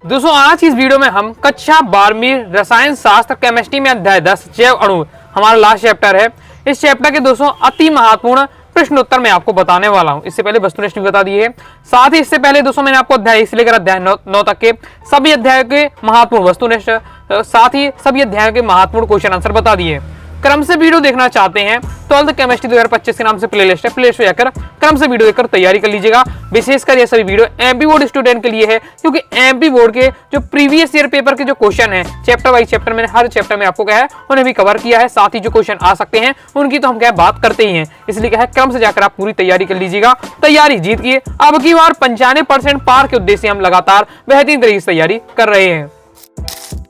दोस्तों आज इस वीडियो में हम कक्षा 12वीं रसायन शास्त्र केमिस्ट्री में अध्याय 10 जैव अणु हमारा लास्ट चैप्टर है। इस चैप्टर के दोस्तों अति महत्वपूर्ण प्रश्न उत्तर मैं आपको बताने वाला हूं। इससे पहले वस्तुनिष्ठ भी बता दिए है, साथ ही इससे पहले दोस्तों मैंने आपको अध्याय 1 से लेकर अध्याय 9 तक के सभी अध्यायों के महत्वपूर्ण वस्तुनिष्ठ साथ ही सभी अध्यायों के महत्वपूर्ण क्वेश्चन आंसर बता दिए। क्रम से वीडियो देखना चाहते हैं 12th केमिस्ट्री 2025 के नाम से प्लेलिस्ट है, प्लेलिस्ट पे जाकर क्रम से वीडियो देखकर तैयारी कर लीजिएगा। विशेषकर ये सभी वीडियो एमपी बोर्ड स्टूडेंट के लिए है, क्योंकि एमपी बोर्ड के जो प्रीवियस ईयर पेपर के जो क्वेश्चन है चैप्टर वाइज चैप्टर मैंने हर चैप्टर में आपको क्या है उन्हें भी कवर किया है, साथ ही जो क्वेश्चन आ सकते हैं उनकी तो हम क्या बात करते ही हैं, इसलिए क्या है क्रम से जाकर आप पूरी तैयारी कर लीजिएगा। तैयारी जीतिए। अब की बार 95% पार के उद्देश्य हम लगातार बेहतरीन तरीके से तैयारी कर रहे हैं।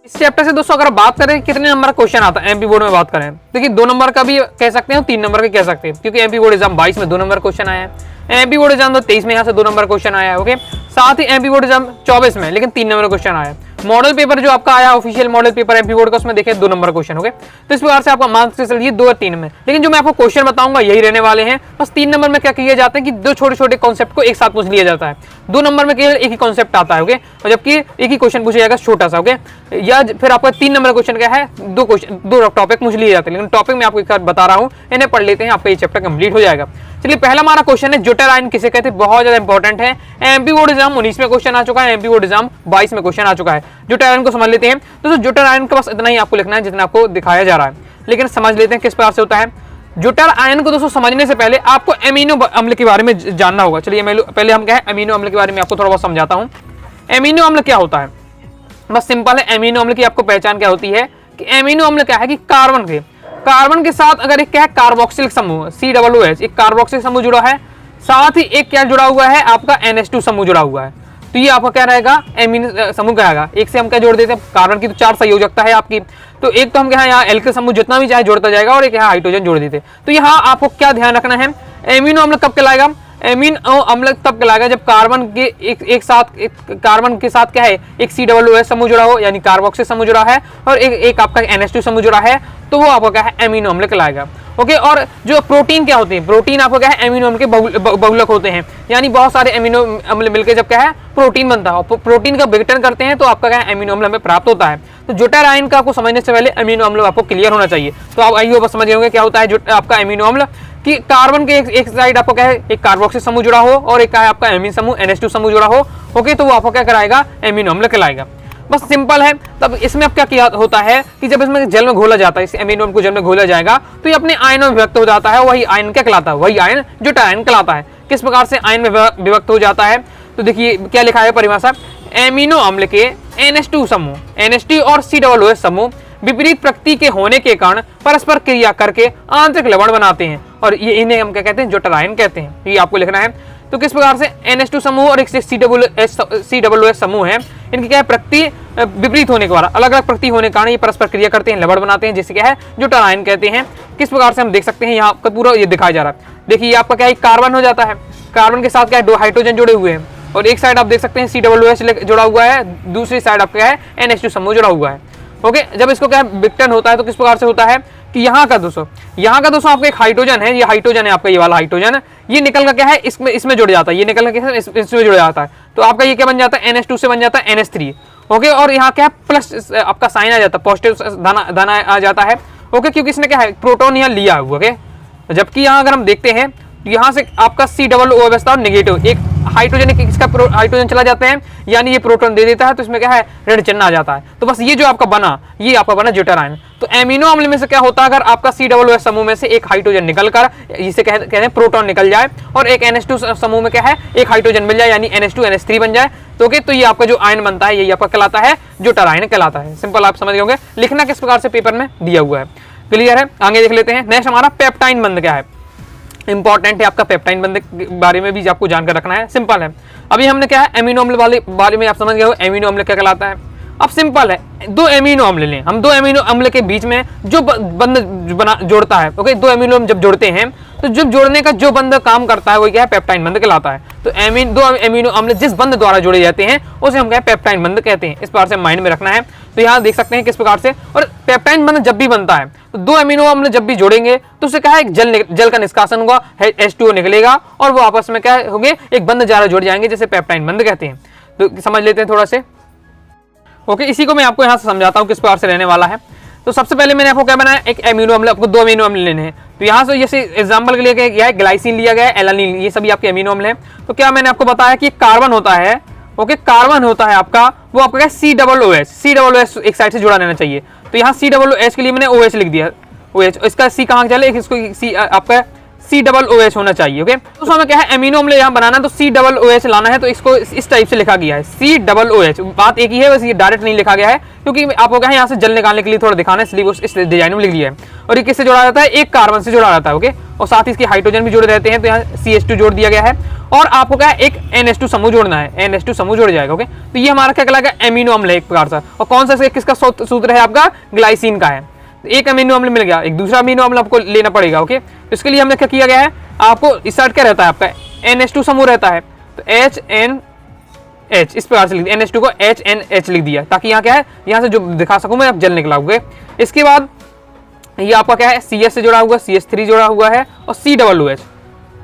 इस चैप्टर से दोस्तों अगर बात करें कितने नंबर का क्वेश्चन आता है एमपी बोर्ड में बात करें, देखिए 2 नंबर का भी कह सकते हैं, 3 नंबर का कह सकते हैं, क्योंकि एमपी बोर्ड एग्जाम 22 में 2 नंबर क्वेश्चन आया है, एमपी बोर्ड एग्जाम 23 में यहाँ से 2 नंबर क्वेश्चन आया है। ओके, साथ ही एमपी बोर्ड एग्जाम 24 में लेकिन 3 नंबर क्वेश्चन आया है। मॉडल पेपर जो आपका आया official model paper MP board का, उसमें देखिए 2 नंबर क्वेश्चन हो गए। तो इस प्रकार से आपका मान से चलिए 2 और 3 में, लेकिन जो मैं आपको क्वेश्चन बताऊंगा यही रहने वाले हैं। बस 3 नंबर में क्या किए जाते हैं कि 2 छोटे छोटे कॉन्सेप्ट को एक साथ पूछ लिया जाता है, 2 नंबर में केवल एक ही कॉन्सेप्ट आता है। ओके, और जबकि एक ही क्वेश्चन पूछा जाएगा छोटा सा। ओके, या फिर आपका 3 नंबर क्वेश्चन क्या है 2 टॉपिक पूछ लिए जाते हैं, लेकिन टॉपिक मैं आपको एक बता रहा हूँ, इन्हें पढ़ लेते हैं, आपका ये चैप्टर कंप्लीट हो जाएगा। चलिए पहला हमारा क्वेश्चन है ज्यूटर आयन किसे कहते हैं, बहुत ज्यादा इंपॉर्टेंट है। एमपी बोर्ड एग्जाम 19 में क्वेश्चन आ चुका है, एमपी बोर्ड एग्जाम 22 में क्वेश्चन आ चुका है। ज्यूटर आयन को समझ लेते हैं। दोस्तों ज्यूटर आयन का बस इतना ही आपको लिखना है जितना आपको दिखाया जा रहा है, लेकिन समझ लेते हैं किस प्रकार से होता है। ज्यूटर आयन को दोस्तों समझने से पहले आपको एमिनो अम्ल के बारे में जानना होगा। चलिए पहले हम क्या है एमिनो अम्ल के बारे में आपको थोड़ा बहुत समझाता हूँ। एमिनो अम्ल क्या होता है, बस सिंपल है। एमिनो अम्ल की आपको पहचान क्या होती है कि एमिनो अम्ल क्या है कि कार्बन के साथ अगर एक क्या है कार्बोक्सिलिक समूह COOH, एक कार्बोक्सिलिक समूह जुड़ा है, साथ ही एक क्या जुड़ा हुआ है आपका NH2 समूह जुड़ा हुआ है, तो ये आपका क्या रहेगा एमिनो समूह कहेगा। एक से हम क्या जोड़ देते हैं, कार्बन की तो 4 संयोजकता है आपकी, तो एक तो हम क्या यहाँ एल्किल समूह जितना भी चाहे जोड़ता जाएगा और एक यहाँ हाइड्रोजन जोड़ देते। तो यहाँ आपको क्या ध्यान रखना है, एमिनो अम्ल कब कहलाएगा, एमिनो अम्ल तब कहलाएगा जब कार्बन के कार्बन के साथ क्या है एक COOH समूह जुड़ा हो, यानी कार्बोक्सिल समूह जुड़ा है, और एक आपका NH2 समूह जुड़ा है, तो वो आपका क्या है एमिनो अम्ल कहलाएगा। ओके, और जो प्रोटीन क्या होते हैं, प्रोटीन आपको क्या है एमिनो अम्ल के बहुलक होते हैं, यानी बहुत सारे एमिनो अम्ल मिलकर जब क्या है प्रोटीन बनता है, प्रोटीन का विघटन करते हैं तो आपका क्या है एमिनो अम्ल हमें प्राप्त होता है। तो ज्यूटर आयन का आपको समझने से पहले एमिनो अम्ल आपको क्लियर होना चाहिए। तो आप आइए समझ गए होंगे क्या होता है आपका एमिनो अम्ल, कि कार्बन के एक साइड आपको क्या है एक कार्बोक्सिल समूह जुड़ा हो और एक क्या है आपका एमीन समूह NH2 समूह जुड़ा हो। ओके, तो वो आपको क्या कराएगा एमिनो अम्ल कहलाएगा। बस सिंपल है। तब इसमें अब क्या किया होता है कि जब इसमें जल में घोला जाता है, इस एमिनो अम्ल को जल में घोला जाएगा तो ये अपने आयनों में विभक्त हो जाता है, वही आयन क्या कहलाता है, वही आयन ज्यूटर आयन कहलाता है। किस प्रकार से आयन में विभक्त हो जाता है, तो देखिए क्या लिखा है परिभाषा, एमिनो अम्ल के NH2 समूह NH2 और COOH समूह विपरीत प्रकृति के होने के कारण परस्पर क्रिया करके आंतरिक लवण बनाते हैं, और ये इन्हें हम क्या कहते हैं ज्यूटर आयन कहते हैं। ये आपको लिखना है। तो किस प्रकार से NH2 समूह और एक COOH समूह है, इनकी क्या है प्रकृति विपरीत होने के कारण, अलग अलग प्रकृति होने के कारण ये परस्पर क्रिया करते हैं, लवण बनाते हैं, जिसे क्या है ज्यूटर आयन कहते हैं। किस प्रकार से हम देख सकते हैं यहाँ आपका पूरा ये दिखाया जा रहा है। देखिए ये आपका क्या है कार्बन हो जाता है, कार्बन के साथ क्या है 2 हाइड्रोजन जुड़े हुए हैं, और एक साइड आप देख सकते हैं COOH जुड़ा हुआ है, दूसरी साइड आपका है NH2 समूह जुड़ा हुआ है। ओके, जब इसको क्या विघटन होता है तो किस प्रकार से होता है कि यहाँ का दोस्तों आपका एक हाइड्रोजन है, ये हाइड्रोजन है आपका, ये वाला हाइड्रोजन ये निकल का क्या है इसमें जुड़ जाता है, ये निकल का इसमें जुड़ जाता है, तो आपका ये क्या बन जाता है NH2 से बन जाता है NH3। ओके, और यहाँ क्या है प्लस आपका साइन आ जाता है, पॉजिटिव धन आ जाता है। ओके, क्योंकि इसने क्या है प्रोटॉन यहाँ लिया हुआ। ओके, जबकि यहाँ अगर हम देखते हैं तो यहाँ से आपका COO व्यवस्था नेगेटिव, एक हाइड्रोजन इसका हाइड्रोजन चला जाते हैं, यानी ये प्रोटॉन दे देता है, तो इसमें क्या है ऋण चिन्ह आ जाता है। तो बस ये जो आपका बना ये आपका बना ज्यूटर आयन। तो एमिनो अम्ल में से क्या होता है, अगर आपका COOH समूह में से एक हाइड्रोजन निकलकर इसे कहते हैं प्रोटॉन निकल जाए, और एक NH2 समूह में क्या है एक हाइड्रोजन मिल जाए, यानी NH2 NH3 बन जाए, तो ओके, तो ये आपका जो आयन बनता है यही आपका कहलाता है ज्यूटर आयन कहलाता है। सिंपल आप समझ गए होंगे, लिखना किस प्रकार से पेपर में दिया हुआ है। क्लियर है, आगे देख लेते हैं। नेक्स्ट हमारा पेप्टाइन बंध क्या है, इंपॉर्टेंट है आपका पेप्टाइन बंध के बारे में भी आपको जानकर रखना है। सिंपल है, अभी हमने क्या है एमिनो अम्ल वाले बारे में आप समझ गए हो एमिनो अम्ल क्या कहलाता है। अब सिंपल है, 2 एमिनो अम्ल लें हम, 2 एमिनो अम्ल के बीच में जो बंध जोड़ता है। ओके, 2 एमिनो अम्ल जब जोड़ते हैं तो जब जोड़ने का जो बंध काम करता है वो क्या है पेप्टाइन बंध कहलाता है। तो 2 एमिनो अम्ल जिस बंध द्वारा जोड़े जाते हैं उसे हम क्या है पेप्टाइन बंध कहते हैं। इस प्रकार से माइंड में रखना है। तो यहाँ देख सकते हैं किस प्रकार से, और पेप्टाइन बंध जब भी बनता है तो 2 एमिनो अम्ल जब भी जोड़ेंगे तो उससे क्या है जल का निष्कासन होगा, H2O निकलेगा, और वो आपस में क्या होंगे एक बंध द्वारा जुड़ जाएंगे, जिसे पेप्टाइन बंध कहते हैं। तो समझ लेते हैं थोड़ा से। ओके, इसी को मैं आपको यहाँ से समझाता हूँ किस प्रकार से रहने वाला है। तो सबसे पहले मैंने आपको क्या बनाया, एक एमिनो अम्ल, आपको 2 अमीनो अम्ल लेने हैं। तो यहाँ से जैसे एग्जांपल के लिए क्या है, ग्लाइसिन लिया गया है, एलानिन, ये सभी आपके अमीनो अम्ल हैं। तो क्या मैंने आपको बताया कि कार्बन होता है, ओके, कार्बन होता है आपका, वो आपका क्या COOH, COOH एक साइड से जुड़ा रहना चाहिए। तो यहाँ COOH के लिए मैंने OH लिख दिया, OH, इसका C कहाँ चले, इसको C आपका COOH होना चाहिए। ओके, तो हमें क्या है, एमिनो अम्ल यहाँ बनाना, तो COOH लाना है, तो इसको इस टाइप से लिखा गया है COOH। बात एक ही है, बस ये डायरेक्ट नहीं लिखा गया है, क्योंकि आपको क्या है यहाँ से जल निकालने के लिए थोड़ा दिखाना है, इसलिए इस डिजाइन में लिख दिया है। और ये किससे जुड़ा रहता है, एक कार्बन से जुड़ा रहता है। ओके, और साथ ही इसके हाइड्रोजन भी जुड़े रहते हैं, तो यहाँ CH2 जोड़ दिया गया है। और आपको क्या है, एक NH2 समूह जोड़ना है, NH2 समूह जोड़ जाएगा। ओके, तो ये हमारा क्या कहलाएगा, एमिनो अम्ल है एक प्रकार से। और कौन सा किसका सूत्र है, आपका ग्लाइसिन का है। एक अमीनो अम्ल मिल गया, एक दूसरा अमीनो अम्ल आपको लेना पड़ेगा। ओके, तो इसके लिए हमने क्या किया गया है, आपको इस साइड क्या रहता है, आपका NH2 समूह रहता है, तो HNH इस प्रकार से लिख दिया, NH2 को HNH लिख दिया, ताकि यहाँ क्या है, यहाँ से जो दिखा सकूं मैं, आप जल निकला हुआ। इसके बाद ये आपका क्या है, CS से जुड़ा हुआ, CH3 जुड़ा हुआ है, और COOH।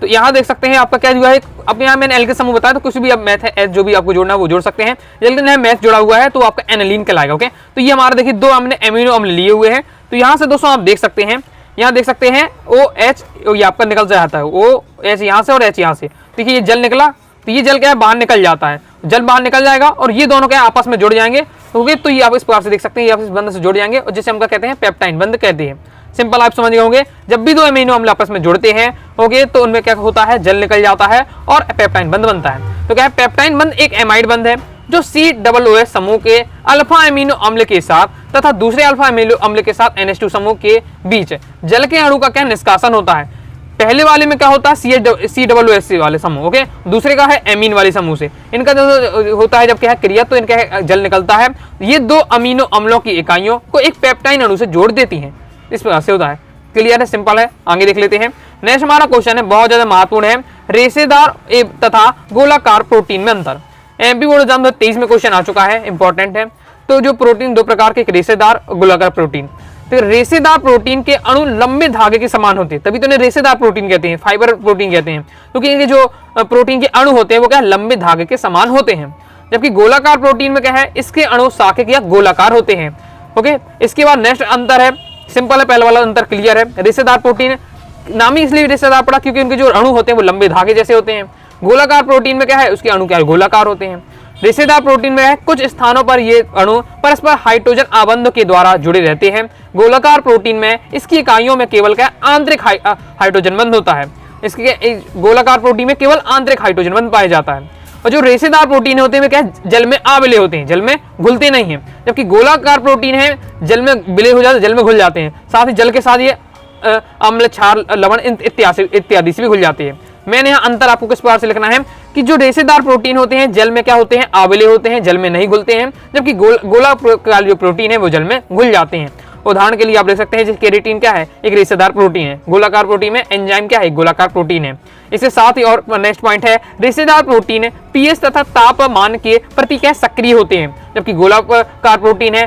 तो यहाँ देख सकते हैं आपका क्या जुड़ा है, अब यहाँ मैंने एल के समूह बताया, तो कुछ भी अब मैथ है, एच जो भी आपको जोड़ना है वो जोड़ सकते हैं। लेकिन मैथ जुड़ा हुआ है तो आपका एनालिन कहलाएगा। ओके, तो ये हमारा देखिए 2 हमने एमिनो अम्ल लिए हुए हैं। तो यहाँ से दोस्तों आप देख सकते हैं, यहाँ देख सकते हैं OH ये आपका निकल जाता है, OH यहाँ से और H यहाँ से। देखिए ये जल निकला, तो ये जल क्या है, बाहर निकल जाता है, जल बाहर निकल जाएगा और ये दोनों क्या आपस में जुड़ जाएंगे। तो ये आप इस प्रकार से देख सकते हैं, ये आप इस बंध से जुड़ जाएंगे, और जिसे हम क्या कहते हैं, पेप्टाइन बंध कहते हैं। सिंपल आप समझ गए होंगे, जब भी 2 अमीनो अम्ल आपस में जुड़ते हैं, ओके, तो उनमें क्या होता है, जल निकल जाता है और पेप्टाइन बंध बनता है। तो क्या है, पेप्टाइन बंध एक एमाइड बंध है जो COOH समूह के अल्फा अमीनो अम्ल के साथ तथा दूसरे अल्फा अमीनो अम्ल के साथ NH2 समूह के बीच जल के अणु का क्या निष्कासन होता है। पहले वाले में क्या होता है, COOH वाले समूह, ओके, दूसरे का है एमीन वाले समूह से। इनका जो होता है जब क्या है क्रिया, तो इनका जल निकलता है, ये 2 अमीनो अम्लों की इकाइयों को एक पेप्टाइन अणु से जोड़ देती हैं। इस प्रकार से होता है। क्लियर है, सिंपल है, आगे देख लेते हैं। नेक्स्ट हमारा क्वेश्चन है, बहुत ज्यादा महत्वपूर्ण है, रेशेदार तथा गोलाकार प्रोटीन में अंतर। MP बोर्ड एग्जाम 2023 में क्वेश्चन आ चुका है, इंपॉर्टेंट है। तो जो प्रोटीन 2 प्रकार के, रेशेदार और गोलाकार प्रोटीन। तो रेशेदार प्रोटीन के अणु लंबे धागे के समान होते हैं, तभी तो इन्हें रेशेदार प्रोटीन कहते हैं, फाइबर प्रोटीन कहते हैं, क्योंकि इनके जो प्रोटीन के अणु होते हैं वो क्या लंबे धागे के समान होते हैं। जबकि गोलाकार प्रोटीन में क्या है, इसके अणु शाखिक या गोलाकार होते हैं। ओके, इसके बाद नेक्स्ट अंतर है, सिंपल है, पहले वाला अंतर क्लियर है। रेशेदार प्रोटीन नाम ही इसलिए रेशेदार पड़ा क्योंकि उनके जो अणु होते हैं वो लंबे धागे जैसे होते हैं। गोलाकार प्रोटीन में क्या है, उसके अणु क्या है, गोलाकार होते हैं। रेशेदार प्रोटीन में है, कुछ स्थानों पर ये अणु परस्पर हाइड्रोजन आबंध के द्वारा जुड़े रहते हैं। गोलाकार प्रोटीन में इसकी इकाइयों में केवल क्या आंतरिक हाइड्रोजन बंध होता है। इसके गोलाकार प्रोटीन में केवल आंतरिक हाइड्रोजन बंध पाया जाता है। और जो रेशेदार प्रोटीन होते हैं क्या जल में आविले होते हैं, जल में घुलते नहीं हैं। जबकि गोलाकार प्रोटीन है, जल में विलय हो जाते, जल में घुल जाते हैं, साथ ही जल के साथ ये अम्ल, क्षार, लवण इत्यादि से भी घुल जाते हैं। मैंने यहाँ अंतर आपको किस प्रकार से लिखना है कि जो रेशेदार प्रोटीन होते हैं जल में क्या होते हैं, आविले होते हैं, जल में नहीं घुलते हैं। जबकि गोलाकार जो प्रोटीन है वो जल में घुल जाते हैं। उदाहरण के लिए आप देख सकते हैं, जैसे केराटिन क्या है, एक रेशेदार प्रोटीन है। गोलाकार प्रोटीन में एंजाइम क्या है, गोलाकार प्रोटीन है। इसके साथ ही और नेक्स्ट पॉइंट है, रेशेदार प्रोटीन पीएच तथा तापमान के प्रति क्या सक्रिय होते हैं। जबकि गोलाकार प्रोटीन है,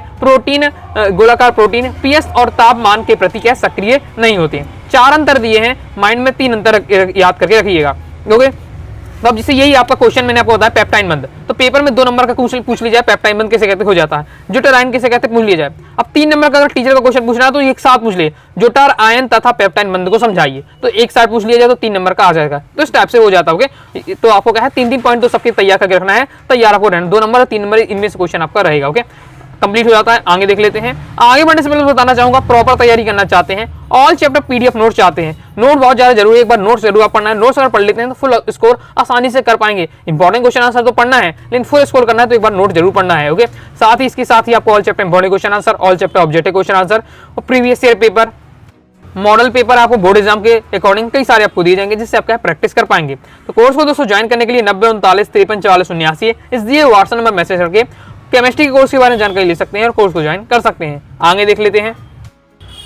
गोलाकार प्रोटीन पीएच और तापमान के प्रति क्या सक्रिय नहीं होते। 4 अंतर दिए हैं, माइंड में 3 अंतर याद करके रखिएगा। ओके, तो अब जैसे यही आपका क्वेश्चन मैंने आपको बताया पेप्टाइन बंध, तो पेपर में 2 नंबर का पूछ लिया जाए पेप्टाइन बंध किसे कहते हो जाता है, जोटर आयन किसे कहते पूछ लिया जाए। अब 3 नंबर का अगर टीचर का क्वेश्चन पूछना है तो एक साथ पूछ ले, जोटर आयन तथा पेप्टाइन बंध को समझाइए, तो एक साथ पूछ लिया जाए तो 3 नंबर का आ जाएगा। तो इस टाइप से हो जाता है। ओके, तो आपको क्या है 3-3 पॉइंट तो सबके तैयार करके रखना है, तैयार आपको रहना, 2 नंबर 3 नंबर इनमें से क्वेश्चन आपका रहेगा। ओके, कंप्लीट हो जाता है। आगे देख लेते हैं। आगे बढ़ने से पहले बताना चाहूंगा, प्रॉपर तैयारी करना चाहते हैं, ऑल चैप्टर पीडीएफ नोट चाहते हैं, नोट बहुत ज्यादा जरूरी है, एक बार नोट्स जरूर आप पढ़ना है। नोट्स अगर पढ़ लेते हैं तो फुल स्कोर आसानी से कर पाएंगे। इंपॉर्टेंट क्वेश्चन आंसर तो पढ़ना है, लेकिन फुल स्कोर करना है तो एक बार नोट जरूर पढ़ना है। ओके, साथ ही इसके साथ ही आपको all chapter important question answer, all chapter objective question answer और previous year paper, model paper आपको बोर्ड एग्जाम के अकॉर्डिंग कई सारे आपको दिए जाएंगे, जिससे आप क्या प्रैक्टिस कर पाएंगे। तो कोर्स को दोस्तों ज्वाइन करने के लिए 90 39 53 44 79 इस दिए व्हाट्सएप नंबर मैसेज करके केमिस्ट्री के कोर्स के बारे में जानकारी ले सकते हैं और कोर्स को ज्वाइन कर सकते हैं। आगे देख लेते हैं।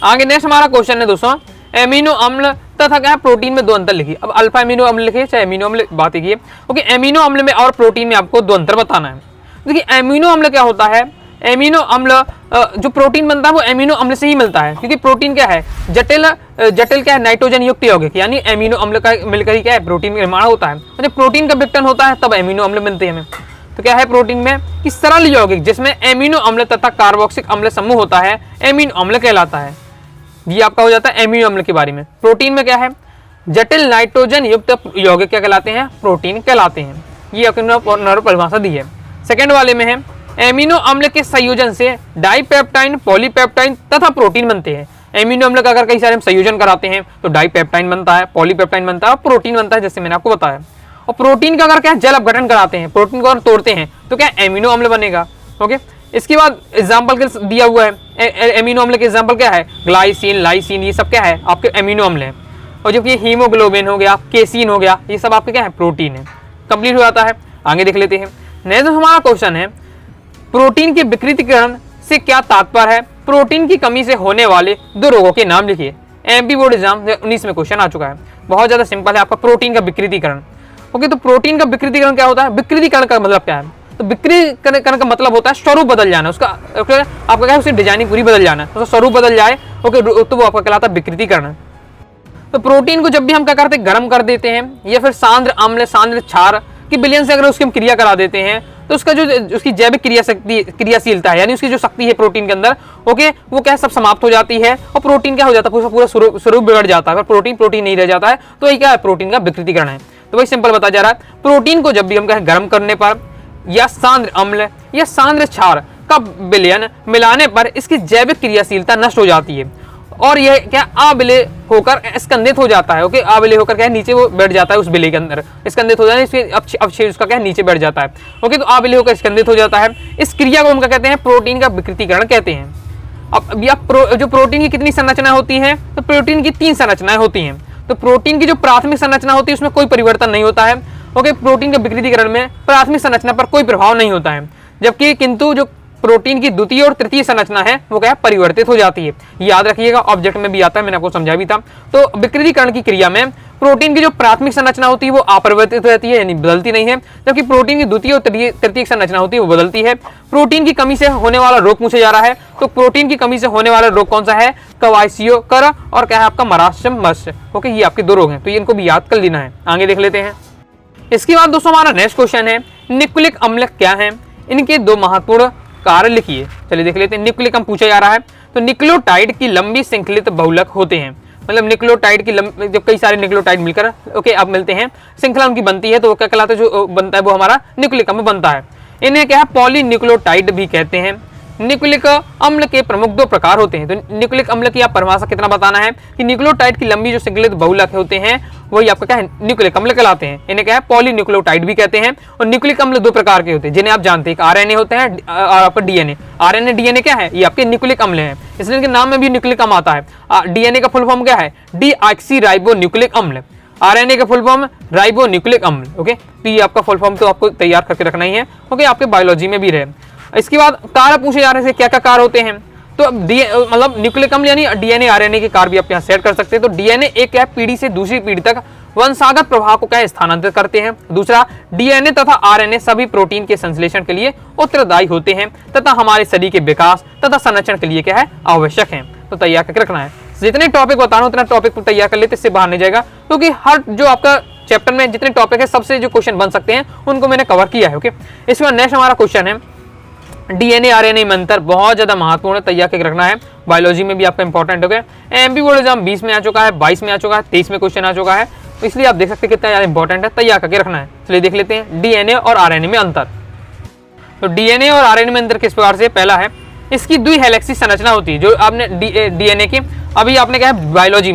आगे नेक्स्ट हमारा क्वेश्चन है दोस्तों, एमिनो अम्ल तथा क्या प्रोटीन में 2 अंतर लिखिए। अब अल्फा एमिनो अम्ल लिखिए चाहे एमिनो अम्ल, बात एक, ओके, एमिनो अम्ल में और प्रोटीन में आपको 2 अंतर बताना है। देखिए एमिनो अम्ल क्या होता है, एमिनो अम्ल जो प्रोटीन बनता है वो एमिनो अम्ल से ही मिलता है, क्योंकि प्रोटीन क्या है, जटिल क्या है, नाइट्रोजन युक्त यौगिक, यानी एमिनो अम्ल का मिलकर ही क्या है प्रोटीन का निर्माण होता है। जब प्रोटीन का विघटन होता है तब एमिनो अम्ल मिलते हैं हमें। तो क्या है प्रोटीन में कि सरल यौगिक जिसमें एमिनो अम्ल तथा कार्बोक्सिलिक अम्ल समूह होता है एमिनो अम्ल कहलाता है। ये आपका हो जाता है एमिनो अम्ल के बारे में। प्रोटीन में क्या है, जटिल नाइट्रोजन युक्त यौगिक क्या कहलाते हैं, प्रोटीन कहलाते हैं। ये आपने परिभाषा दी है। सेकेंड वाले में है एमिनो अम्ल के संयोजन से डाइपेप्टाइन, पॉलीपेप्टाइन तथा प्रोटीन बनते हैं। एमिनो अम्ल का अगर कई सारे हम संयोजन कराते हैं तो डाइपेप्टाइन बनता है, पॉलीपेप्टाइन बनता है और प्रोटीन बनता है, जैसे मैंने आपको बताया। और प्रोटीन का अगर क्या जल अपघटन कराते हैं, प्रोटीन को अगर तोड़ते हैं तो क्या एमिनो अम्ल बनेगा। ओके, इसके बाद एग्जाम्पल के दिया हुआ है एमिनो अम्ल के एग्जाम्पल क्या है, ग्लाइसिन, लाइसिन, ये सब क्या है आपके एमिनो अम्ल है। और जो कि हीमोग्लोबिन हो गया, केसिन हो गया, ये सब आपके क्या है प्रोटीन है। कंप्लीट हो जाता है। आगे देख लेते हैं। नेक्स्ट हमारा क्वेश्चन है प्रोटीन के विकृतीकरण से क्या तात्पर्य है, प्रोटीन की कमी से होने वाले 2 रोगों के नाम लिखिए। एमपी बोर्ड एग्जाम 19 में क्वेश्चन आ चुका है। बहुत ज्यादा सिंपल है आपका प्रोटीन का विकृतीकरण। ओके, तो प्रोटीन का विकृतीकरण क्या होता है, विकृतीकरण का मतलब क्या है, तो विकृतीकरण का मतलब होता है स्वरूप बदल जाना उसका। आपका क्या है उसकी डिजाइनिंग पूरी बदल जाना, उसका स्वरूप बदल जाए। ओके, तो वो आपका कहलाता है विकृतीकरण। तो प्रोटीन को जब भी हम क्या करते हैं गर्म कर देते हैं या फिर सांद्र अम्ल, सांद्र क्षार की विलयन से अगर उसकी हम क्रिया करा देते हैं तो उसका जो उसकी जैविक क्रियाशीलता है, यानी उसकी जो शक्ति है प्रोटीन के अंदर, ओके, वो क्या सब समाप्त हो जाती है और प्रोटीन क्या हो जाता है, पूरा स्वरूप बिगड़ जाता है। प्रोटीन नहीं रह जाता है। तो ये क्या है, प्रोटीन का विकृतीकरण है। तो वही सिंपल बताया जा रहा है। प्रोटीन को जब भी हम गर्म करने पर या सांद्र अम्ल या सांद्र क्षार का विलयन मिलाने पर इसकी जैविक क्रियाशीलता नष्ट हो जाती है और यह क्या अविलय होकर स्कंदित हो जाता है। ओके, अविलय होकर क्या नीचे वो बैठ जाता है उस विलय के अंदर, स्कंदित हो जाता है, इसके अवशेष उसका क्या नीचे बैठ जाता है। ओके, तो अविलय होकर स्कंदित हो जाता है। इस क्रिया को हम क्या कहते हैं, प्रोटीन का विकृतीकरण कहते हैं। अब जो प्रोटीन की कितनी संरचना होती है, तो प्रोटीन की 3 संरचनाएं होती हैं। तो प्रोटीन की जो प्राथमिक संरचना होती है उसमें कोई परिवर्तन नहीं होता है। ओके, प्रोटीन के विकृतीकरण में प्राथमिक संरचना पर कोई प्रभाव नहीं होता है, जबकि किंतु जो प्रोटीन की द्वितीय और तृतीय संरचना है वो क्या परिवर्तित हो जाती है। याद रखिएगा, ऑब्जेक्ट में भी आता है, मैंने आपको समझा भी था। तो विकृतीकरण की क्रिया में प्रोटीन की जो प्राथमिक संरचना होती है वो अपरिवर्तित रहती है, यानी बदलती नहीं है, जबकि प्रोटीन की द्वितीय और तृतीय संरचना होती है वो बदलती है। प्रोटीन की कमी से होने वाला रोग पूछा जा रहा है, तो प्रोटीन की कमी से होने वाला रोग कौन सा है, क्वाइसियोकर और क्या है आपका मराशमस। ओके, ये आपके 2 रोग हैं, तो इनको भी याद कर लेना है। आगे देख लेते हैं। इसके बाद दोस्तों हमारा नेक्स्ट क्वेश्चन है न्यूक्लिक अम्ल क्या है, इनके 2 महत्वपूर्ण कार्य लिखिए। चलिए देख लेते हैं। न्यूक्लिक अम्ल पूछा जा रहा है, तो न्यूक्लियोटाइड की लंबी श्रृंखलित बहुलक होते हैं। मतलब न्यूक्लियोटाइड की जब कई सारे न्यूक्लियोटाइड मिलकर ओके अब मिलते हैं, श्रृंखला उनकी बनती है, तो वो क्या कहलाता है, जो बनता है वो हमारा न्यूक्लिक अम्ल बनता है। इन्हें क्या है पॉलीन्यूक्लियोटाइड भी कहते हैं। न्यूक्लिक अम्ल के प्रमुख 2 प्रकार होते हैं। तो न्यूक्लिक अम्ल की आप परिभाषा कितना बताना है कि न्यूक्लियोटाइड की लंबी जो श्रृंखलित बहुलक होते हैं वही आपका क्या है न्यूक्लिक अम्ल कहलाते हैं। इन्हें क्या है पॉलीन्यूक्लियोटाइड भी कहते हैं। और न्यूक्लिक अम्ल 2 प्रकार के होते हैं जिन्हें आप जानते हैं, आरएनए होते हैं और आपका डीएनए। आरएनए डीएनए क्या है, ये आपके न्यूक्लिक अम्ल हैं, इसलिए इनके नाम में भी न्यूक्लिक अम्ल आता है। डीएनए का फुल फॉर्म क्या है, डीऑक्सीराइबोन्यूक्लिक अम्ल। आरएनए का फुल फॉर्म राइबोन्यूक्लिक अम्ल। ओके, तो ये आपका फुल फॉर्म तो आपको तैयार करके रखना ही है। ओके, आपके बायोलॉजी में भी रहे। इसके बाद कार्य पूछे जा रहे हैं, क्या क्या कार्य होते हैं, तो मतलब न्यूक्लिक अम्ल यानी डीएनए आरएनए के कार्य भी आप यहाँ सेट कर सकते हैं। तो डीएनए एक क्या पीढ़ी से दूसरी पीढ़ी तक वंशागत प्रभाव को क्या स्थानांतरित करते हैं। दूसरा, डीएनए तथा आरएनए सभी प्रोटीन के संश्लेषण के लिए उत्तरदायी होते हैं तथा हमारे शरीर के विकास तथा संरक्षण के लिए क्या है आवश्यक है। तो तैयार करके रखना है। जितने टॉपिक बता रहा हूं उतना टॉपिक तैयार कर लेते, इससे बाहर नहीं जाएगा, क्योंकि हर जो आपका चैप्टर में जितने टॉपिक है सबसे जो क्वेश्चन बन सकते हैं उनको मैंने कवर किया है। ओके, इसके बाद नेक्स्ट हमारा क्वेश्चन है डीएनए आरएनए में अंतर, बहुत ज्यादा महत्वपूर्ण तैयार करके रखना है। बायोलॉजी में भी आपका इंपॉर्टेंट हो गया। एमपी बोर्ड एग्जाम 20 में आ चुका है, 22 में आ चुका है, 23 में क्वेश्चन आ चुका है, तो इसलिए आप देख सकते हैं कितना ज्यादा इंपॉर्टेंट है, तैयार करके रखना है। चलिए देख लेते हैं डीएनए और आरएनए में अंतर। तो डीएनए और आरएनए में अंतर किस प्रकार से, पहला है इसकी द्विहेलिक्सी संरचना होती है। जो आपने डीएनए की अभी आपने क्या है बायोलॉजी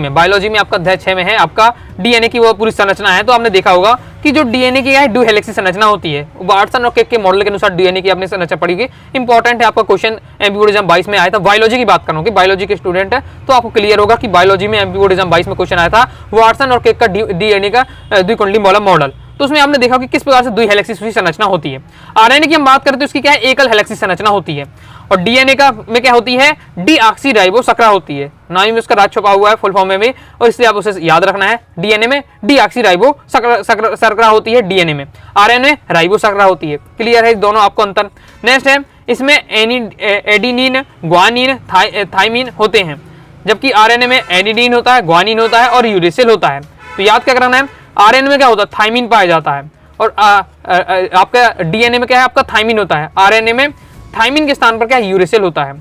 में आपका अध्याय 6 में है आपका डीएनए की वो पूरी संरचना है, तो आपने देखा होगा कि जो डीएनए की है द्विहेलिक्सी संरचना होती है। वाटसन और क्रिक के मॉडल के अनुसार डीएनए की आपने संरचना पढ़ी गई, इंपॉर्टेंट है आपका क्वेश्चन। एमपी बोर्ड एग्जाम 22 में आया था। बायोलॉजी की बात करूँ कि बायोलॉजी के स्टूडेंट है तो आपको क्लियर होगा कि बायोलॉजी में एमपी बोर्ड एग्जाम 22 में क्वेश्चन आया था वाटसन और क्रिक का डीएनए का द्विकुंडली मॉडल। तो उसमें आपने देखा कि किस प्रकार से द्विहेलिक्सी संरचना होती है। आरएनए की हम बात करें तो इसकी क्या है एकल हेलिक्सी संरचना होती है। और डीएनए का में क्या होती है डीऑक्सीराइबोसक्रा होती है। नाम में उसका राज छुपा हुआ है फुल फॉर्म में भी, और इसलिए आप उसे याद रखना है। डीएनए में डीऑक्सीराइबोसक्रा होती है, डीएनए में आरएनए राइबोसक्रा होती है। क्लियर है दोनों आपको अंतर। नेक्स्ट है इसमें एडिनिन, ग्वानिन, थाइमिन होते हैं, जबकि आरएनए में एडिनिन होता है, ग्वानिन होता है और यूरेसिल होता है। तो याद क्या करना है, आरएनए में क्या होता है थाइमिन पाया जाता है और आपका डीएनए में क्या है, आपका थाइमिन होता है। आरएनए में थाइमिन के स्थान पर क्या है, यूरेसिल होता है।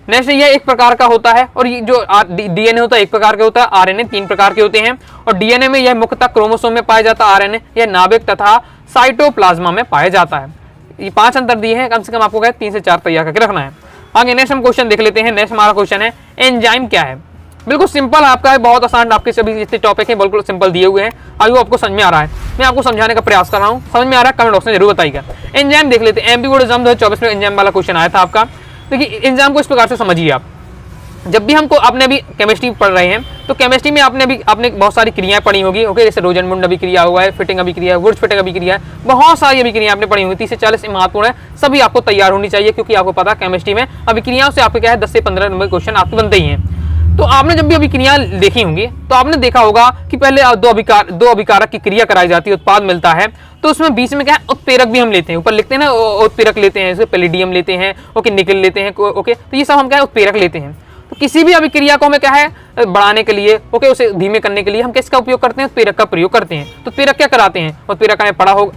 नेक्स्ट ये एक प्रकार का होता है, और ये जो डीएनए होता है एक प्रकार का होता है, आरएनए 3 प्रकार के होते हैं। और डीएनए में यह मुख्यतः क्रोमोसोम में पाया जाता है, आरएनए यह नाभिक तथा साइटोप्लाज्मा में पाया जाता है। ये 5 अंतर दिए हैं, कम से कम आपको क्या 3 से 4 तैयार करके रखना है। आगे नेक्स्ट हम क्वेश्चन देख लेते हैं। नेक्स्ट हमारा क्वेश्चन है एंजाइम क्या है। बिल्कुल सिंपल आपका है, बहुत आसान, आपके सभी जितने टॉपिक हैं बिल्कुल सिंपल दिए हुए हैं। आइए आपको समझ में आ रहा है, मैं आपको समझाने का प्रयास कर रहा हूँ। समझ में आ रहा है कमेंट बॉक्स में जरूर बताइएगा। एंजाइम देख लेते हैं। एमपी बोर्ड एग्जाम 2024 में एंजाइम वाला क्वेश्चन आया था आपका। देखिए एंजाइम को इस प्रकार से समझिए आप, जब भी हमको आपने अभी केमिस्ट्री पढ़ रहे हैं तो केमिस्ट्री में आपने बहुत सारी क्रियाएं पढ़ी होगी। ओके, जैसे रोजनमुंड अभिक्रिया हुआ है, फिटिंग अभिक्रिया, वुर्ज फिटिंग अभिक्रिया, बहुत सारी अभिक्रिया आपने पढ़ी होंगी। 30 से 40 महत्वपूर्ण है, सभी आपको तैयार होनी चाहिए, क्योंकि आपको पता है केमिस्ट्री में अभिक्रियाओं से आपके क्या है 10 से 15 नंबर क्वेश्चन आपके बनते ही हैं। तो आपने जब भी अभिक्रिया देखी होंगी तो आपने देखा होगा कि पहले दो अभिकारक की क्रिया कराई जाती है, उत्पाद मिलता है, तो उसमें बीच में क्या है उत्प्रेरक भी हम लेते हैं। ऊपर लिखते हैं ना उत्प्रेरक लेते हैं, जैसे पैलेडियम लेते हैं, ओके, निकल लेते हैं, ओके, तो ये सब हम क्या है उत्प्रेरक लेते हैं। तो किसी भी अभिक्रिया को हमें क्या है बढ़ाने के लिए, ओके, उसे धीमे करने के लिए हम किसका उपयोग करते हैं, उत्प्रेरक का प्रयोग करते हैं। तो उत्प्रेरक क्या कराते हैं, उत्प्रेरक हमें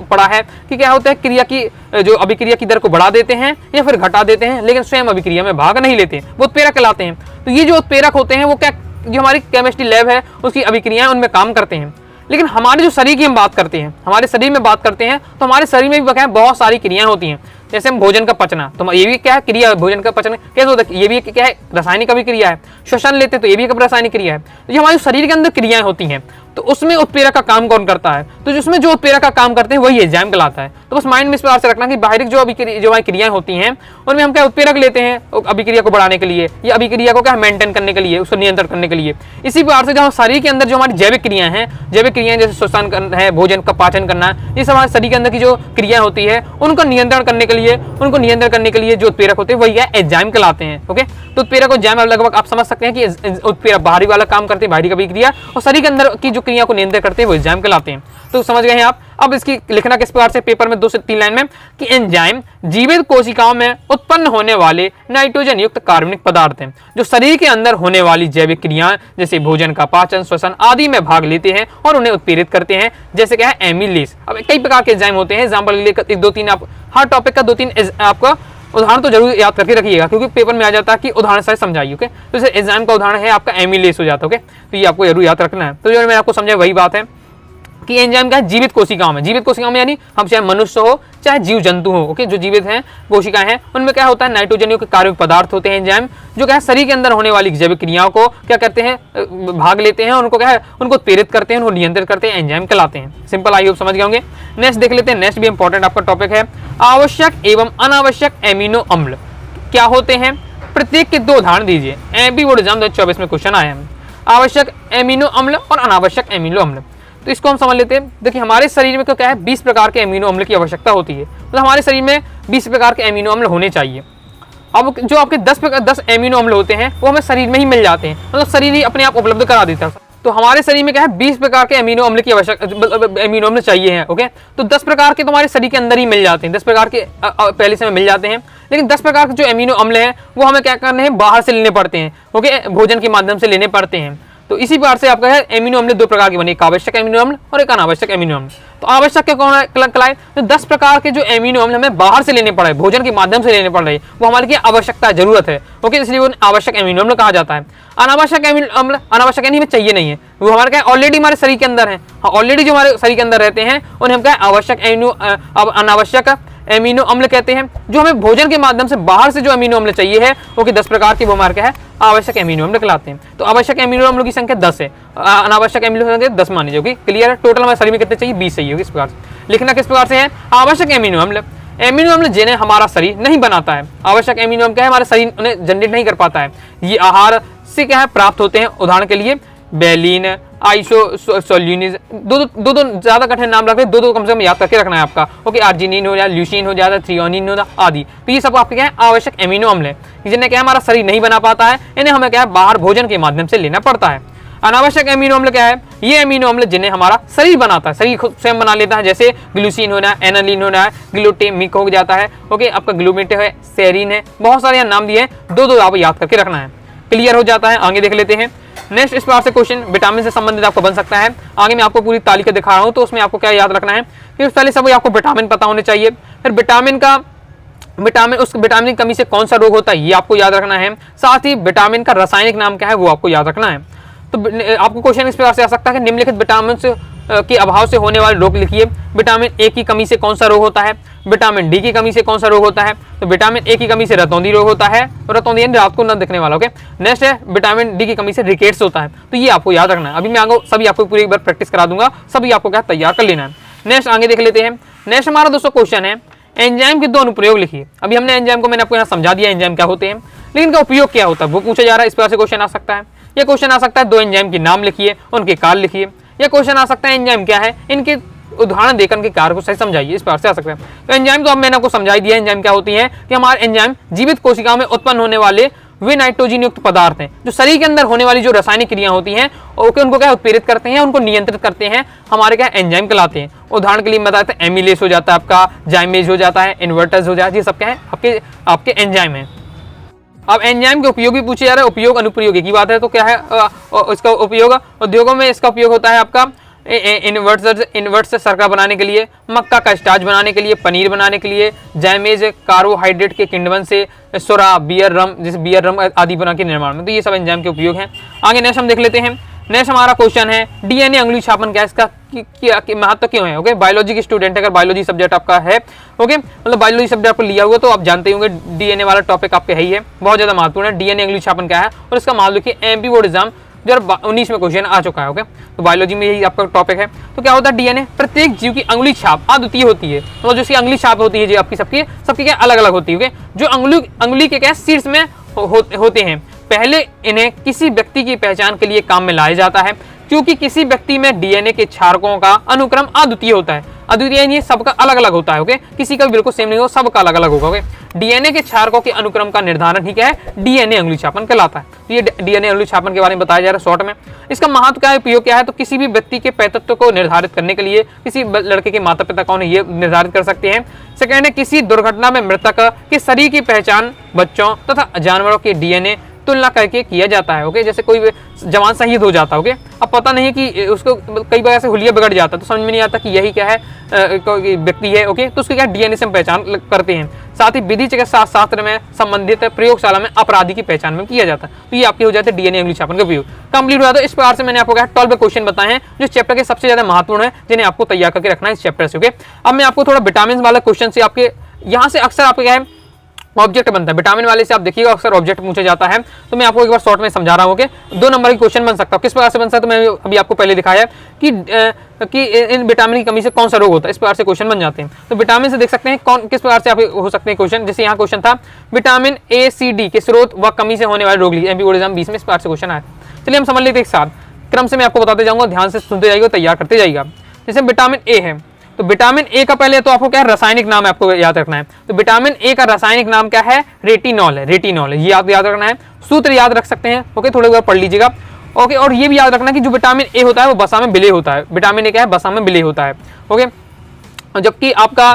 पढ़ा है कि क्या होता है, क्रिया की जो अभिक्रिया की दर को बढ़ा देते हैं या फिर घटा देते हैं, लेकिन स्वयं अभिक्रिया में भाग नहीं लेते, वो उत्प्रेरक कहलाते हैं। तो ये जो उत्प्रेरक होते हैं वो क्या, जो हमारी केमिस्ट्री लैब है उसकी अभिक्रियाएं उनमें काम करते हैं। लेकिन हमारे जो शरीर की हम बात करते हैं, हमारे शरीर में बात करते हैं, तो हमारे शरीर में भी क्या है बहुत सारी क्रियाएं होती हैं। जैसे हम भोजन का पचना, तो ये भी क्या है क्रिया है, भोजन का पचना कैसे होता है, ये भी क्या है रासायनिक अभिक्रिया है। श्वसन लेते तो ये भी एक रासायनिक क्रिया है। तो ये हमारे शरीर के अंदर क्रियाएं होती हैं, तो उसमें उत्प्रेरक का काम कौन करता है, तो जिसमें जो उत्प्रेरक का काम करते हैं वही एंजाइम कहलाता है। तो बस माइंड में इस प्रकार से रखना कि बाहरी जो हमारी क्रियाएं होती हैं उनमें हम क्या उत्प्रेरक लेते हैं अभिक्रिया को बढ़ाने के लिए, या अभिक्रिया को क्या मेंटेन करने के लिए, उसको नियंत्रण करने के लिए। इसी प्रकार से जो शरीर के अंदर जो हमारी जैविक क्रियाएं हैं, जैविक क्रियाएं जैसे श्वसन करना है, भोजन का पाचन करना, ये सब हमारे शरीर के अंदर की जो क्रिया होती है उनको नियंत्रण करने के लिए जो उत्प्रेरक होते हैं वही है एंजाइम कहलाते हैं। ओके, तो उत्प्रेरक और एंजाइम लगभग आप समझ सकते हैं कि उत्प्रेरक बाहरी वाला काम करते हैं, बाहरी अभिक्रिया, और शरीर के अंदर की जो क्रिया को नियंत्रित करते हैं वो एंजाइम कहलाते हैं। तो समझ गए हैं आप। अब इसकी लिखना किस प्रकार से पेपर में 2 से 3 लाइन में कि एंजाइम जीवित कोशिकाओं में उत्पन्न होने वाले नाइट्रोजन युक्त कार्बनिक पदार्थ हैं, जो शरीर के अंदर होने वाली जैविक क्रियाएं जैसे भोजन का पाचन, श्वसन आदि में भाग लेते हैं और उन्हें उत्प्रेरित करते हैं। जैसे क्या है एमिलेज। अब कई प्रकार के एंजाइम होते हैं, एग्जाम्पल के लिए 1-2-3 आप हर टॉपिक का 2-3 आपका उदाहरण तो जरूर याद करके रखिएगा, क्योंकि पेपर में आ जाता है कि उदाहरण से समझाइए। ओके, तो जैसे एंजाइम का उदाहरण है आपका एमिलेज हो जाता है। ओके, तो ये आपको जरूर याद रखना है। तो जो मैंने आपको समझाया वही बात है कि एंजाइम क्या है जीवित कोशिकाओं में, जीवित कोशिकाओं में यानी हम चाहे मनुष्य हो चाहे जीव जंतु हो, ओके, जो जीवित हैं कोशिकाएं हैं उनमें क्या होता है नाइट्रोजन युक्त कार्बनिक पदार्थ होते हैं एंजाइम, जो क्या है शरीर के अंदर होने वाली जैविक क्रियाओं को क्या करते हैं भाग लेते हैं, उनको क्या है उनको प्रेरित करते हैं, उनको नियंत्रित करते हैं, एंजाइम कहलाते हैं। सिंपल, आई होप समझ गए होंगे। नेक्स्ट देख लेते हैं। नेक्स्ट भी इंपॉर्टेंट आपका टॉपिक है आवश्यक एवं अनावश्यक एमिनो अम्ल क्या होते हैं। प्रत्येक के 2 उदाहरण दीजिए। एमपी बोर्ड एग्जाम 2024 में क्वेश्चन आया है, आवश्यक एमिनो अम्ल और अनावश्यक एमिनो अम्ल। तो इसको हम समझ लेते हैं। देखिए हमारे शरीर में क्या है 20 प्रकार के एमिनो अम्ल की आवश्यकता होती है, मतलब हमारे शरीर में 20 प्रकार के एमिनो अम्ल होने चाहिए। अब जो आपके 10 एमिनो अम्ल होते हैं वो हमें शरीर में ही मिल जाते हैं, मतलब शरीर ही अपने आप उपलब्ध करा देता है। तो हमारे शरीर में क्या है 20 प्रकार के एमिनो अम्ल की आवश्यकता, एमिनो अम्ल चाहिए हैं। ओके, तो 10 प्रकार के तुम्हारे शरीर के अंदर ही मिल जाते हैं, 10 प्रकार के पहले से मिल जाते हैं। लेकिन 10 प्रकार के जो एमिनो अम्ल हैं वो हमें क्या करने हैं बाहर से लेने पड़ते हैं। ओके, भोजन के माध्यम से लेने पड़ते हैं। तो इसी प्रकार से आपका है एमिनो अम्ल 2 प्रकार के बने, एक आवश्यक एमिनो अम्ल और एक अनावश्यक एमिनो अम्ल। तो आवश्यक क्या कौन है, तो 10 प्रकार के जो एमिनो अम्ल हमें बाहर से लेने पड़े, भोजन के माध्यम से लेने पड़ रहे, वो हमारे लिए आवश्यकता जरूरत है। ओके, इसलिए वो आवश्यक एमिनो अम्ल कहा जाता है। अनावश्यक एमिनो अम्ल, अनावश्यक यानी हमें चाहिए नहीं है, वो हमारे क्या ऑलरेडी हमारे शरीर के अंदर है, ऑलरेडी जो हमारे शरीर के अंदर रहते हैं उन्हें हम क्या आवश्यक अनावश्यक एमिनो अम्ल कहते हैं। जो हमें भोजन के माध्यम से बाहर से जो एमिनो अम्ल चाहिए है ओके 10 प्रकार की, वो हमारे क्या है आवश्यक एमिनो अम्ल कहलाते हैं। तो आवश्यक एमिनो अम्लों की संख्या 10 है, अनावश्यक एमिनो की संख्या 10 मानी जाएगी। क्लियर है। टोटल हमारे शरीर में कितने चाहिए 20 चाहिए। इस प्रकार से लिखना किस प्रकार से है, आवश्यक एमिनो अम्ल, एमिनो अम्ल जिन्हें हमारा शरीर नहीं बनाता है। आवश्यक एमिनो अम्ल क्या है हमारा शरीर उन्हें जनरेट नहीं कर पाता है, ये आहार से क्या है प्राप्त होते हैं। उदाहरण के लिए बेलिन, आइसोसोल्यूनिज, दो ज्यादा कठिन नाम रखते हैं, 2 कम से कम याद करके रखना है आपका। ओके, आर्जिनिन हो जाए, ल्यूसीन हो जाता है, थ्रियोनिन हो जाता आदि। तो ये सब आपके क्या है आवश्यक एमिनो अम्ल है, जिन्हें क्या हमारा शरीर नहीं बना पाता है, इन्हें हमें क्या है बाहर भोजन के माध्यम से लेना पड़ता है। अनावश्यक एमिनो अम्ल क्या है, ये एमिनो अम्ल जिन्हें हमारा शरीर बनाता है, शरीर खुद स्वयं बना लेता है, जैसे ग्लूसीन होना है, एनालिन होना है, ग्लूटेमिक हो जाता है। ओके, आपका ग्लूमेट है, सेरीन है, बहुत सारे नाम दिए हैं, 2 आप याद करके रखना है। क्लियर हो जाता है। आगे देख लेते हैं नेक्स्ट इस प्रकार से क्वेश्चन विटामिन से संबंधित आपको बन सकता है। आगे मैं आपको पूरी तालिका दिखा रहा हूं, तो उसमें आपको क्या याद रखना है कि पहले सभी आपको विटामिन पता होने चाहिए, फिर उस विटामिन की कमी से कौन सा रोग होता है ये आपको याद रखना है, साथ ही विटामिन का रासायनिक नाम क्या है वो आपको याद रखना है। तो आपको क्वेश्चन इस प्रकार से आ सकता है कि निम्नलिखित विटामिन के अभाव से होने वाले रोग लिखिए। विटामिन ए की कमी से कौन सा रोग होता है, विटामिन डी की कमी से कौन सा रोग होता है। तो विटामिन ए की कमी से रतौंधी रोग होता है, रतौंधी यानी रात को न दिखने वाला। ओके, नेक्स्ट है विटामिन डी की कमी से रिकेट्स होता है। तो ये आपको याद रखना है। अभी मैं आगे सभी आपको पूरी एक बार प्रैक्टिस करा दूंगा, सभी आपको क्या तैयार कर लेना है। नेक्स्ट आगे देख लेते हैं। नेक्स्ट हमारा दोस्तों क्वेश्चन है एंजाइम के दो अनुप्रयोग लिखिए। अभी हमने एंजाइम को मैंने आपको यहाँ समझा दिया एंजाइम क्या होते हैं, लेकिन इनका उपयोग क्या होता है वो पूछा जा रहा है। इस प्रकार से क्वेश्चन आ सकता है। यह क्वेश्चन आ सकता है दो एंजाइम के नाम लिखिए, उनके कार्य लिखिए। यह क्वेश्चन आ सकता है एंजाइम क्या है, इनके उदाहरण देकर के कार्य को सही समझाइए। इस प्रकार से आ सकता है। तो एंजाइम तो अब मैंने आपको समझाई दिया एंजाइम क्या होती है कि हमारे एंजाइम जीवित कोशिकाओं में उत्पन्न होने वाले वे नाइट्रोजन युक्त पदार्थ हैं जो शरीर के अंदर होने वाली जो रासायनिक क्रिया होती हैं ओके उनको क्या उत्प्रेरित करते हैं, उनको नियंत्रित करते हैं, हमारे क्या एंजाइम कहलाते हैं। उदाहरण के लिए बताते हैं एमिलेस हो जाता है आपका, जाइमेज हो जाता है, इन्वर्टर्स हो जाता है, ये सब क्या है आपके एंजाइम है। अब एंजाइम के उपयोग भी पूछे जा रहे हैं, उपयोग अनुप्रयोग की बात है। तो क्या है इसका उपयोग, उद्योगों में इसका उपयोग होता है आपका इन्वर्ट्स से शर्करा बनाने के लिए, मक्का का स्टार्च बनाने के लिए, पनीर बनाने के लिए, जैमेज कार्बोहाइड्रेट के किण्वन से सोरा बियर रम जैसे बियर रम आदि बना के निर्माण में। तो ये सब एंजाइम के उपयोग हैं। आगे नेक्स्ट हम देख लेते हैं। नेक्स्ट हमारा क्वेश्चन है डीएनए अंगुली छापन क्या है, इसका महत्व क्यों है। ओके, बायोलॉजी के स्टूडेंट अगर बायोलॉजी सब्जेक्ट आपका है, ओके मतलब बायोलॉजी सब्जेक्ट आपको लिया हुआ तो आप जानते होंगे डीएनए वाला टॉपिक आपके है ही है, बहुत ज्यादा महत्वपूर्ण है। डीएनए अंगुली छापन क्या है और इसका मान लिखिए एमपी बोर्ड एग्जाम 2019 में क्वेश्चन आ चुका है। ओके, तो बायोलॉजी में यही आपका टॉपिक है। तो क्या होता है डीएनए, प्रत्येक जीव की अंगुली छाप अद्वितीय होती है। तो जो इसकी अंगुली छाप होती है जो आपकी सबकी क्या अलग अलग होती है। जो अंगुली के क्या शीर्ष में होते हैं, पहले इन्हें किसी व्यक्ति की पहचान के लिए काम में लाया जाता है, क्योंकि किसी व्यक्ति में डीएनए के क्षारकों का अनुक्रम अद्वितीय होता है। अद्वितीय यानी सबका अलग अलग होता है। ओके, किसी का भी बिल्कुल सेम नहीं होगा, सबका अलग अलग होगा। ओके, डीएनए के क्षारकों के अनुक्रम का निर्धारण ही क्या है, डीएनए अंगुली छापन कहलाता है। तो ये डीएनए अंगुली छापन के बारे में बताया जा रहा है शॉर्ट में। इसका महत्व क्या है, उपयोग क्या है, तो किसी भी व्यक्ति के पैतृत्व को निर्धारित करने के लिए किसी लड़के के माता पिता कौन है ये निर्धारित कर सकते हैं। सेकेंड है किसी दुर्घटना में मृतक के शरीर की पहचान बच्चों तथा जानवरों के डीएनए तुलना करके किया जाता है। ओके, जैसे कोई जवान शहीद हो जाता है, ओके अब पता नहीं है कि उसको कई बार ऐसे हुलिया बिगड़ जाता है तो समझ में नहीं आता कि यही क्या है व्यक्ति है। ओके, तो उसकी क्या डीएनए से हम पहचान करते हैं। साथ ही विधि चिकित्सा शास्त्र में संबंधित प्रयोगशाला में अपराधी की पहचान में किया जाता है। तो ये आपके हो जाते हैं डीएनए अंगुली छापन का उपयोग। कंप्लीट हुआ। तो इस प्रकार से मैंने आपको 12 क्वेश्चन बताए हैं जो चैप्टर के सबसे ज्यादा महत्वपूर्ण है, जिन्हें आपको तैयार करके रखना है इस चैप्टर से। ओके, अब मैं आपको थोड़ा विटामिन वाला क्वेश्चन से आपके यहाँ से अक्सर आपके क्या है ऑब्जेक्ट बनता है। विटामिन वाले से आप देखिएगा अक्सर ऑब्जेक्ट पूछा जाता है। तो मैं आपको एक बार शॉर्ट में समझा रहा हूँ कि 2 नंबर की क्वेश्चन बन सकता है। किस प्रकार से बन सकता है, तो मैं अभी आपको पहले दिखाया कि इन विटामिन की कमी से कौन सा रोग होता है। इस प्रकार से क्वेश्चन बन जाते हैं। तो विटामिन से देख सकते हैं कौन किस प्रकार से आप हो सकते हैं क्वेश्चन। जैसे यहाँ क्वेश्चन था विटामिन ए सी डी के स्रोत व कमी से होने वाले रोग लिखिए। एमपी बोर्ड एग्जाम 20 में इस प्रकार से क्वेश्चन आया। चलिए हम समझ लेते हैं एक साथ, क्रम से मैं आपको बताते जाऊंगा, ध्यान से सुनते जाइएगा, तैयार करते जाइएगा। जैसे विटामिन ए है, तो विटामिन ए का पहले तो आपको क्या है रासायनिक नाम है, आपको याद रखना है। तो विटामिन ए का रासायनिक नाम क्या है, रेटिनॉल है। रेटिनॉल है, ये आप याद रखना है। सूत्र याद रख सकते हैं। ओके, थोड़ी बार पढ़ लीजिएगा। ओके, और ये भी याद रखना कि जो विटामिन ए होता है वो बसा में विलय होता है। विटामिन ए क्या है, बसा में विलय होता है। ओके, जबकि आपका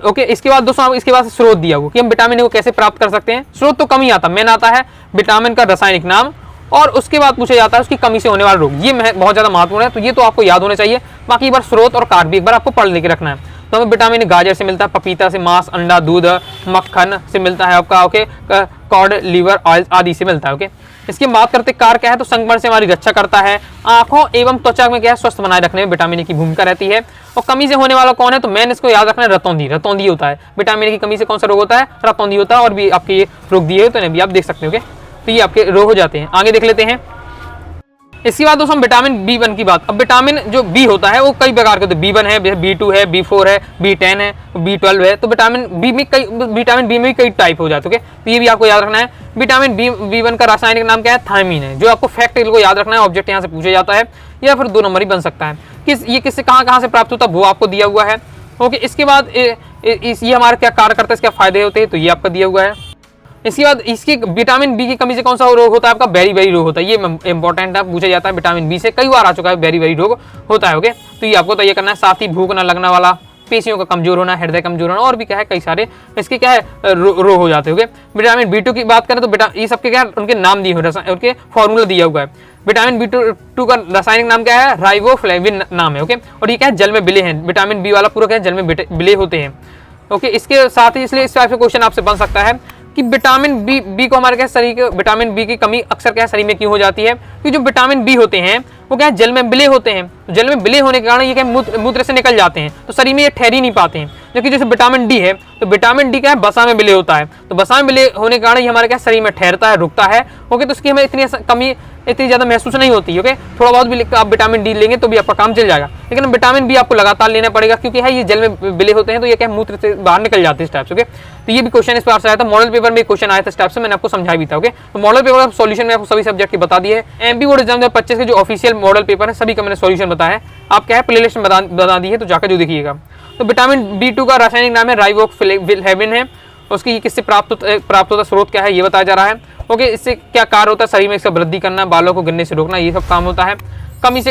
ओके इसके बाद दोस्तों इसके बाद स्रोत दिया हुआ कि हम विटामिन ए को कैसे प्राप्त कर सकते हैं। स्रोत तो कम ही आता, मेन आता है विटामिन का रासायनिक नाम, और उसके बाद पूछा जाता है उसकी कमी से होने वाला रोग। ये बहुत ज्यादा महत्वपूर्ण है, तो ये तो आपको याद होना चाहिए। बाकी एक बार स्रोत और कार्ड भी एक बार आपको पढ़ लेके रखना है। तो हमें विटामिन गाजर से मिलता है, पपीता से, मांस, अंडा, दूध, मक्खन से मिलता है आपका। ओके, कॉर्ड, लीवर ऑयल आदि से मिलता है। ओके, इसकी बात करते कार क्या है, तो संक्रमण से हमारी रक्षा करता है। आंखों एवं त्वचा में क्या है, स्वस्थ बनाए रखने में विटामिन ए की भूमिका रहती है। और कमी से होने वाला कौन है, तो मैंने इसको याद रखना है रतौंधी। रतौंधी होता है विटामिन ए की कमी से कौन सा रोग होता है, रतौंधी होता है। और भी आपके ये रोग दिए हुए तो भी आप देख सकते हो। तो ये आपके रोग हो जाते हैं। आगे देख लेते हैं। इसके बाद दोस्तों हम विटामिन B1 की बात। अब विटामिन जो बी होता है वो कई प्रकार के होते हैं। B1 है, B2 है, B4 है, B10 है, B12 है। तो विटामिन बी में भी कई टाइप हो जाते हैं। तो ये भी आपको याद रखना है। विटामिन B1 का रासायनिक नाम क्या है, थायमीन है। जो आपको फैक्ट को याद रखना है, ऑब्जेक्ट यहाँ से पूछा जाता है या फिर 2 नंबर ही बन सकता है। ये किससे कहाँ से प्राप्त होता है वो आपको दिया हुआ है। ओके, इसके बाद ये हमारे क्या कार्य करता है, इसके फायदे होते हैं, तो ये आपका दिया हुआ है। इसके बाद इसकी विटामिन बी की कमी से कौन सा रोग होता है, आपका बेरी रोग होता है। ये इंपॉर्टेंट है, पूछा जाता है। विटामिन बी से कई बार आ चुका है, बेरी रोग होता है। ओके, तो ये आपको तैयार करना है। साथ ही भूख न लगने वाला पेशियों का कमजोर होना, हृदय कमजोर होना और भी क्या है कई सारे इसके क्या है रोग हो जाते हैं। विटामिन B2 की बात करें तो ये सबके क्या उनके नाम दिए हुए, उनके फॉर्मूला दिया हुआ है। विटामिन B2 का रासायनिक नाम क्या है, राइबोफ्लेविन नाम है। ओके, और ये क्या है जल में विलय है। विटामिन B वाला पूरा क्या है जल में विलय होते हैं। ओके, इसके साथ ही इसलिए इस टाइप से क्वेश्चन आपसे बन सकता है कि विटामिन बी को हमारे क्या शरीर के विटामिन बी की कमी अक्सर क्या शरीर में क्यों हो जाती है, क्योंकि जो विटामिन बी होते हैं वो क्या जल में विलय होते हैं। जल में विलय होने के कारण ये क्या मूत्र से निकल जाते हैं, तो शरीर में ये ठहर ही नहीं पाते हैं। जबकि जैसे विटामिन डी है, तो विटामिन डी क्या है वसा में विलय होता है, तो वसा में विलय होने के कारण ये हमारे क्या शरीर में ठहरता है, रुकता है। ओके, तो इसकी हमें इतनी कमी इतनी ज्यादा महसूस नहीं होती। ओके, थोड़ा बहुत भी आप विटामिन डी लेंगे तो भी आपका काम चल जाएगा, लेकिन विटामिन बी आपको लगातार लेना पड़ेगा, क्योंकि है ये जल में विलय होते हैं, तो ये क्या मूत्र से बाहर निकल जाते हैं इस टाइप से। ओके, तो ये भी क्वेश्चन इस बार से आया था, मॉडल पेपर में क्वेश्चन आया था इस टाइप से, मैंने आपको समझाया भी था। ओके, तो मॉडल पेपर सॉल्यूशन में आपको सभी सब्जेक्ट की बता दिए है। एमपी बोर्ड एग्जाम 2025 के जो ऑफिशियल मॉडल पेपर है सभी का मैंने सॉल्यूशन बताया है, आप क्या है प्लेलिस्ट में बता दी है, तो जाकर जो देखिएगा। तो विटामिन B2 का रासायनिक नाम है राइबोफ्लेविन है। उसकी किससे प्राप्त होता स्रोत क्या है ये बताया जा रहा है। ओके, इससे क्या कार्य होता है, शरीर में इसका वृद्धि करना, बालों को गिरने से रोकना, ये सब काम होता है। कमी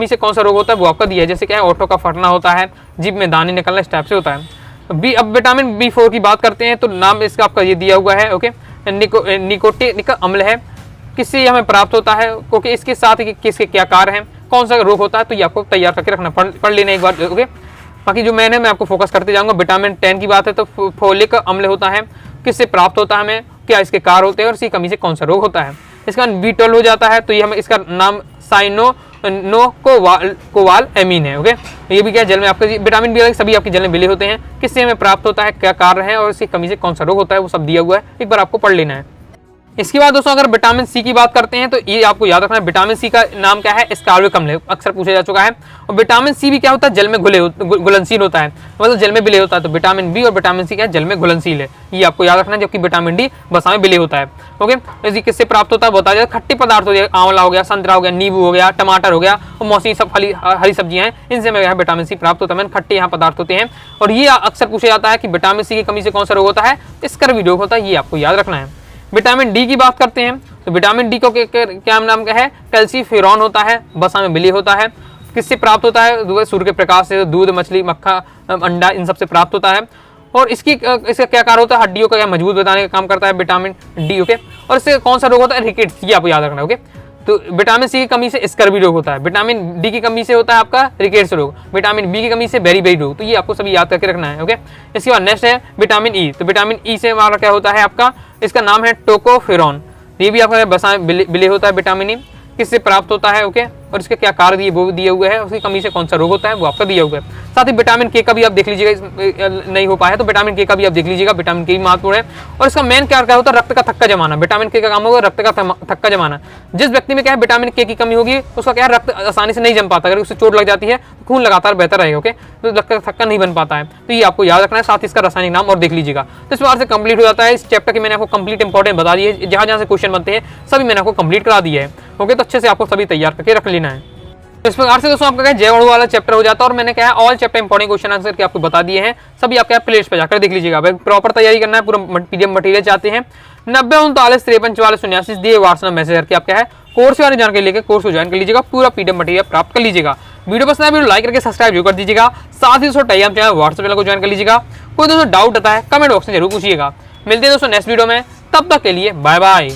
से कौन सा रोग होता है वो आपका दिया है, जैसे क्या है ओठों का फटना होता है, जीभ में दाने निकलना, इस टाइप से होता है। अब विटामिन B4 की बात करते हैं, तो नाम इसका आपका ये दिया हुआ है। ओके, निकोटिनिक अम्ल है, किससे हमें प्राप्त होता है, क्योंकि इसके साथ किसके क्या कार्य हैं, कौन सा रोग होता है, तो ये आपको तैयार करके रखना, पढ़ लेना एक बार। ओके, बाकी जो मैंने मैं आपको फोकस करते जाऊंगा। विटामिन 10 की बात है तो फोलिक अम्ल होता है, किससे प्राप्त होता है, हमें क्या इसके कार्य होते हैं और इसकी कमी से कौन सा रोग होता है। इसका B12 हो जाता है, तो ये हमें इसका नाम कोवाल एमीन है। ओके, ये भी क्या जल में आपका विटामिन बी सभी आपके जल में विलय होते हैं, किससे हमें प्राप्त होता है, क्या कार्य है और इसकी कमी से कौन सा रोग होता है, वो सब दिया हुआ है, एक बार आपको पढ़ लेना है। इसके बाद दोस्तों अगर विटामिन सी की बात करते हैं तो ये आपको याद रखना है, विटामिन सी का नाम क्या है, स्कार्बिक अम्ल, अक्सर पूछा जा चुका है। और विटामिन सी भी क्या होता है जल में घुलनशील होता है, मतलब जल में विलय होता है। तो विटामिन बी और विटामिन सी क्या है जल में घुलनशील है, ये आपको याद रखना है। जबकि विटामिन डी वसा में विलय होता है। ओके, इसी किससे प्राप्त होता है बताया जाए, खट्टे पदार्थ हो गया, आंवला हो गया, संतरा हो गया, नींबू हो गया, टमाटर हो गया और मौसमी सब हरी सब्जियां हैं, इनसे हमें विटामिन सी प्राप्त होता है। खट्टे यहाँ पदार्थ होते हैं। और ये अक्सर पूछा जाता है कि विटामिन सी की कमी से कौन सा रोग होता है, स्कर्वी रोग होता है, ये आपको याद रखना है। विटामिन डी की बात करते हैं तो विटामिन डी को क्या नाम का है, कैल्सीफेरॉन होता है, वसा में विलय होता है, किससे प्राप्त होता है, सूर्य के प्रकाश से, दूध, मछली, मक्खा, अंडा, इन सब से प्राप्त होता है। और इसका क्या कार्य होता है, हड्डियों का क्या मजबूत बनाने का काम करता है विटामिन डी। ओके, और इससे कौन सा रोग होता है, रिकेट्स, ये आपको याद रखना। ओके, तो विटामिन सी की कमी से स्कर्वी रोग होता है, विटामिन डी की कमी से होता है आपका रिकेट्स रोग, विटामिन बी की कमी से बेरी रोग, तो ये आपको सभी याद करके रखना है। ओके, इसके बाद नेक्स्ट है विटामिन ई। तो विटामिन ई से हमारा क्या होता है आपका, इसका नाम है टोकोफेरॉन, ये भी आपका वसा में विलय होता है। विटामिन ई किससे प्राप्त होता है, ओके, और इसके क्या कार्य दिए वो दिए हुए हैं, उसकी कमी से कौन सा रोग होता है वो आपका दिया हुआ है। साथ ही विटामिन के का भी आप देख लीजिएगा, नहीं हो पाया तो विटामिन के का भी आप देख लीजिएगा, विटामिन के भी महत्वपूर्ण है। और इसका मेन क्या होता है, रक्त का थक्का जमाना। विटामिन के का काम होगा रक्त का थक्का जमाना। जिस व्यक्ति में क्या है विटामिन के की कमी होगी उसका क्या रक्त आसानी से नहीं जम पाता, अगर उससे चोट लग जाती है तो खून लगातार बहता रहेगा। ओके, तो रक्त का थक्का नहीं बन पाता है, तो ये आपको याद रखना है। साथ ही इसका रासायनिक नाम और देख लीजिएगा। तो इस बार से कंप्लीट हो जाता है इस चैप्टर की, मैंने आपको कंप्लीट इंपॉर्टेंट बता दी है, जहां से क्वेश्चन बनते हैं सभी मैंने आपको कंप्लीट करा दिया है। ओके, तो अच्छे से आपको सभी तैयार करके रख लेना है। तो इस प्रकार से दोस्तों आपका क्या जैव अणु वाला चैप्टर हो जाता है, और मैंने क्या है all chapter important question answer के आपको बता दिए हैं, सभी आपके प्लेलिस्ट पे जाकर देख लीजिएगा। प्रॉपर तैयारी करना है, पूरा पीडीएफ मटेरियल चाहते हैं 90 39 53 44 89 दिए व्हाट्सएप मैसेज करके आप क्या है कोर्स वाले जानकारी लेकर कोर्स को ज्वाइन कर लीजिएगा, पूरा पीडीएफ मटेरियल प्राप्त कर लीजिएगा। वीडियो पसंद आए वीडियो लाइक करके सब्सक्राइब जरूर कर दीजिएगा। साथ ही दोस्तों टेलीग्राम चैनल व्हाट्सएप चैनल को ज्वाइन कर लीजिएगा। कोई दोस्तों डाउट आता है कमेंट बॉक्स में जरूर पूछिएगा। मिलते हैं दोस्तों नेक्स्ट वीडियो में, तब तक के लिए बाय बाय।